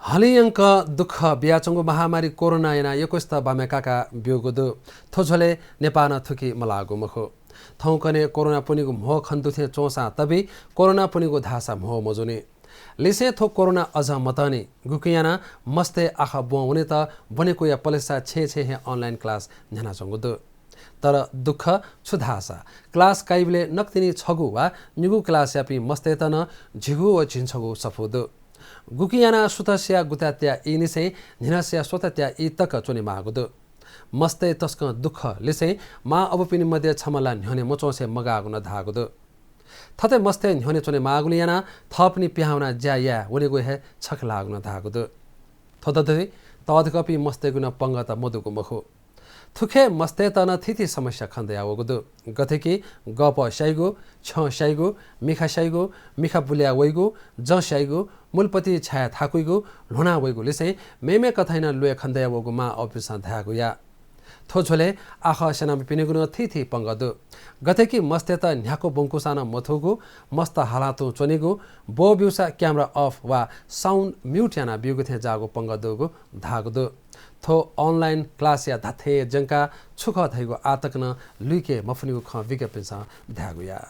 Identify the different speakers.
Speaker 1: हलियंक दुःख बियाचंगु महामारी कोरोना याना यकोस्त बामेकाका बियोगुदु थोझले नेपान थुकी मलागु मखो थौकने कोरोना पुनिगु मोह खन्तुथे चोसा तबी कोरोना पुनिगु धासा मोह मजुने लिसे थो कोरोना अझ मतनी गुकियाना मस्ते आखा बो हुने त बनेको या पलेसा छे हे अनलाइन क्लास न्याना चंगुदु तर दुःख छुधासा क्लास काइबले नक्तिनी छगु वा निगु क्लास यापी मस्ते तन झिगु व झिन्छगु सफुदु गुकियाना सुतस्या गुतात्या इनिसे निनस्या स्वतत्या इ तक चोने मागुदु मस्ते तस्क दुःख लिसे मा अबपिनि मध्ये छमला न्ह्यने मोचोसे मगागुन धागुदु थते मस्ते न्ह्यने चोने मागुलियाना थपनि प्याउना ज्याया उनेगु हे छक लागुन धागुदु थददे तदकपि मस्ते गुन पंगत मधुगु मखु थुखे मस्ते तन थिति समस्या खन्दै आवगुदु गथेकी गप शाइगु छ शाइगु मिखा बुल्या वइगु ज शाइगु मूलपति छाया थाकुइगु लोना वइगु लिसे मेमे कथाइना लुए खन्दै आवगु मा अफिस धागु या थोझोले आख सेना पिनेगुन थिति पंगदु गथेकी मस्ते त न्याको बंकुसाना मथुगु मस्त हालातु चोनेगु बो बिउसा क्यामेरा अफ वा साउन्ड म्युट याना बिउगु थे जागु पंगदुगु धागुदु थो अनलाइन क्लास या धाथे जंका छुख थैगु आतकन लुइके मफनिगु ख विज्ञापन सा धागु या